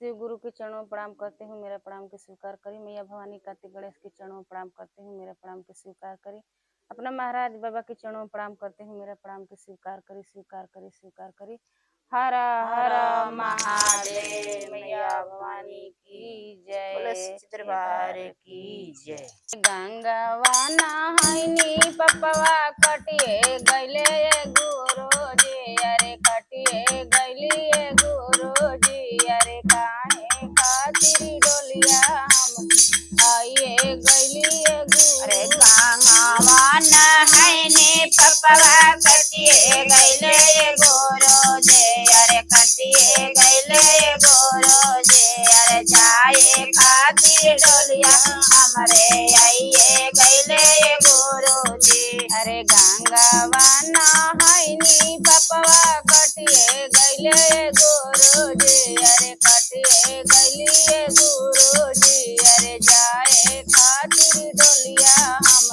शिव गुरु के चरणों में प्रणाम करती हूँ, मेरा प्रणाम के स्वीकार करी। मैया भवानी कार्तिक गणेश के चरणों में प्रणाम करती हूँ, मेरा प्रणाम के स्वीकार करी। अपना महाराज बाबा के चरणों में प्रणाम करती हूँ, मेरा प्रणाम के स्वीकार करी, स्वीकार करी, स्वीकार करी। हर हर महादेव, मैया भवानी की जय, दरबार की जय। गंगवा नहाइनी पपवा कटिए गैले गुरुजी, अरे कटिए गैली गुरुजी, अरे काहे खातिर डोलिया हम आइए गैली अरे गंगवा नहाइनी पपवा कटिए गैले गुरुजी, अरे कटिए गैले गुरुजी, अरे जाए खातिर डोलिया हमरे आइए गैले गुरुजी। अरे गंगवा नहाइनी पपवा कटिए गैले गुरुजी, अरे कटिए गैली गुरुजी, अरे जाए खातिर डोलिया हम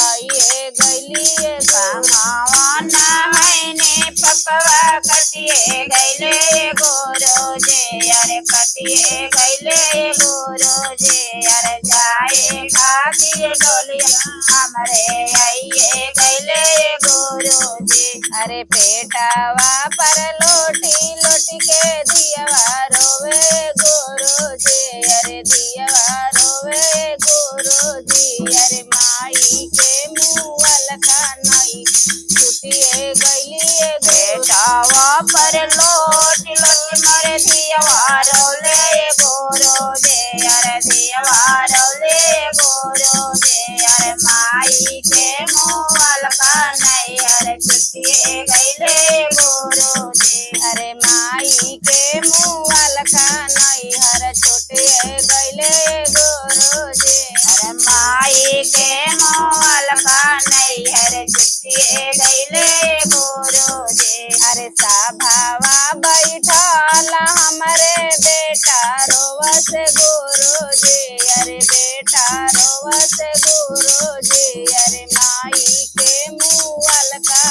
आइए गैली गंगवा नहाइनी पपवा कटिए गैले गुरुजी, अरे कटिए गैले गुरुजी, अरे जाए खातिर डोलिया हमरे आइए गैले गुरुजी। अरे पेटावा पर लोटी लोटी के दियावा रोवे गुरुजी, अरे दियावा रोवे गुरुजी, अरे माई के मुँह का नई छुटिए गैली बेटावा पर लोट लोट मरे दियावा रोले गुरुजी, अरे दियावा रोले गुरुजी, अरे माई के मुँह का नहीं अरे छुटिए गैले गुरुजी। अरे माई के मुँह का नई हर छुटिए गैले गुरुजी, अरे माई के मुँह का नहीं अरे छुटिए गैले गुरुजी। अरे सभावा बैठल हमरे बेटा रोवस गुरुजी, अरे बेटा रोवस गुरुजी, अरे माई के मुँह का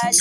आज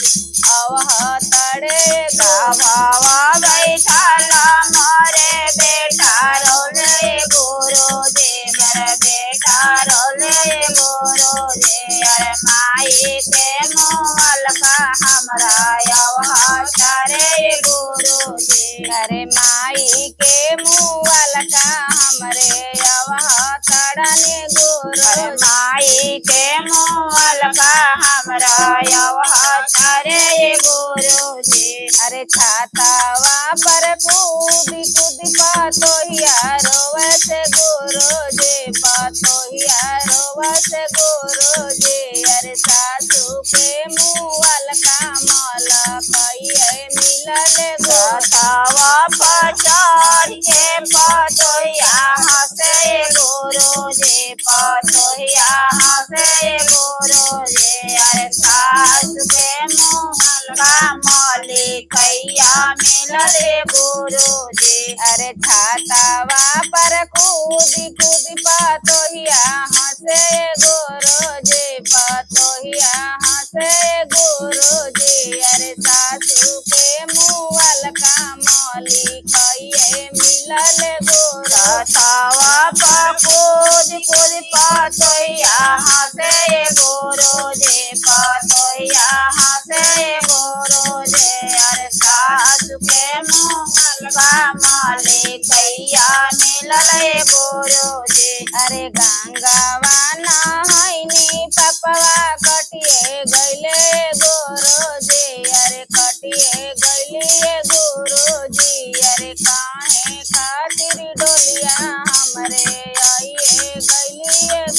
अवतरे भावा बैठल मोरे बेटा रोले गुरुजी, मेरे बेटा रोले गुरुजी, अरे माई के मुँह का हमरा अवतरे गुरुजी। अरे माई के मुँह का हमरे अवतरने गुरु, अरे माई के मुँह का हमरा अवतरे गुरुजी। अरे छातावा पर कूदी कूदी पातोहिया रोवस गुरुजी, पातोहिया रोवस गुरुजी, अरे सासू के मुँह का माला कहिए मिलल छातावा पर चढ़ के पतोहिया हंसे गुरुजी, पतोहिया हंसे गुरुजी, अरे सासू के मुँह का मौली कैया मिलल गुरुजी। अरे छातावा पर कूदी कूदी पातोहिया हंसे गुरुजी, पातोहिया हंसे गुरुजी, अरे सासू के मुँह का मौली कहिए मिलल गुरु। छातावा पर कूद कूद पतोहिया हंसे गुरुजी, पतोहिया हंसे गुरुजी, अरे सासू के मुँह का मौली कैया मिलल गुरुजी। अरे गंगवा नहाइनी पपवा कटिए गैले गुरुजी, अरे कटिए गैली गुरुजी, अरे काहे खातिर डोलिया हमरे आइए गैली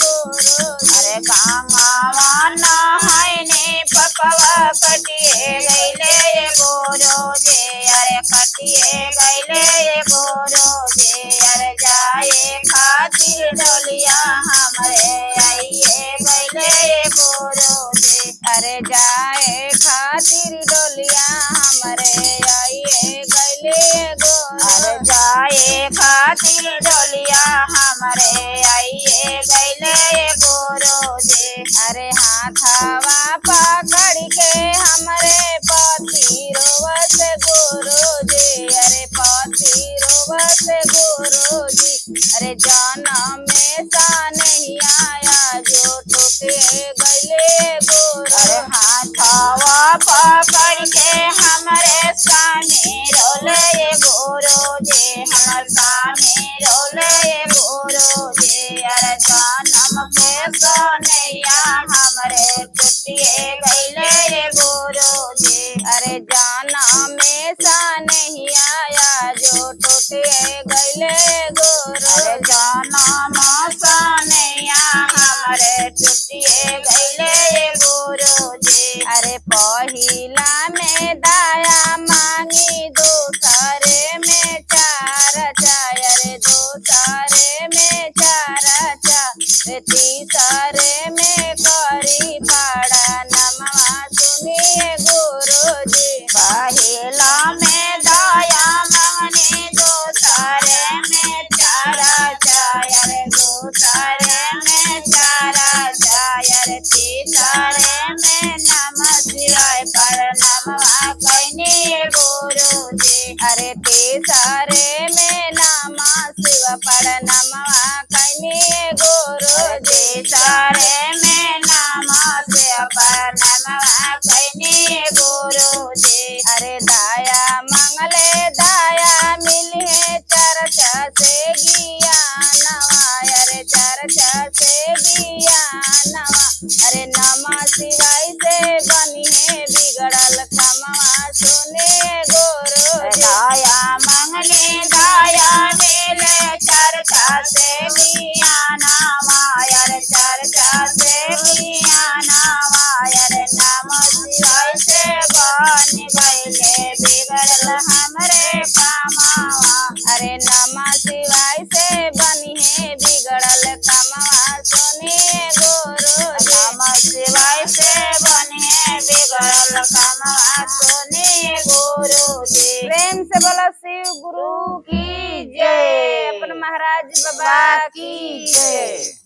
गुरुजी। अरे गंगवा नहाइनी पपवा कटिए गैले गुरुजी, अरे कटिए गैले गुरुजी, अरे जाए खातिर डोलिया हमरे आइए गैले गुरुजी। अरे जाए खातिर डोलिया हमरे आइए गैले अरे गुरु। जाए खातिर डोलिया हमरे आइए गैले गुरुजी। अरे हाथवा पकड़ के हमरे पति रोवस गुरुजी, अरे पति रोवस से गुरु जी। अरे जन्म में सा नहीं आया जो टूटे गले गुरु। अरे हाथवा पकड़ के हमरे स्वामी रोले गुरु जी, हमर स्वामी रोले गुरु जी। अरे जन्म के सोनैया हमरे टूटिए गईले गुरु जी। अरे जन्म में सा नहीं आया जो टूटे गले गुरु। अरे जन्म सोनैया हमरे टूटिए गईले गुरु जी। अरे पहिला में दाया मांगी दूसरे में चार चाय। अरे दूसरे में चार चाय तीसरे में करी पाड़ा नमवा सुनिए गुरु जी। पहिला में दया मंगनी दूसरे में चारा चायर, दूसरे में चारा चायर, तीसरे में नम शिवाय पर नमवा कैनी गुरु जी। अरे तीसरे में नमः शिव पड़ नमः कैनी गुरु जी। तीसरे में नम शिव पर नमवा कैनी गुरु जी। अरे दाया मंगले दाया मिले चर्चा से गिया नवा। अरे चर्चा से गिया नवा। अरे नमः शिवाय से बनी है बिगड़ल कमवा सुने गुरु जी। दया मंगली दया मिले चर्चा से लिया नामायर, चर्चा से लिया नामायर। नम शिवाय से बन गईले बिगड़ल हमरे कामावा। अरे नमः शिवाय से बनी है बिगड़ल कमवा सुनिए गुरु जी। नम शिवाय से बने बिगड़ल कामवा सुनिए गुरु जी। प्रेम से बोलो शिव गुरु की जय। अपन महाराज बाबा की जय।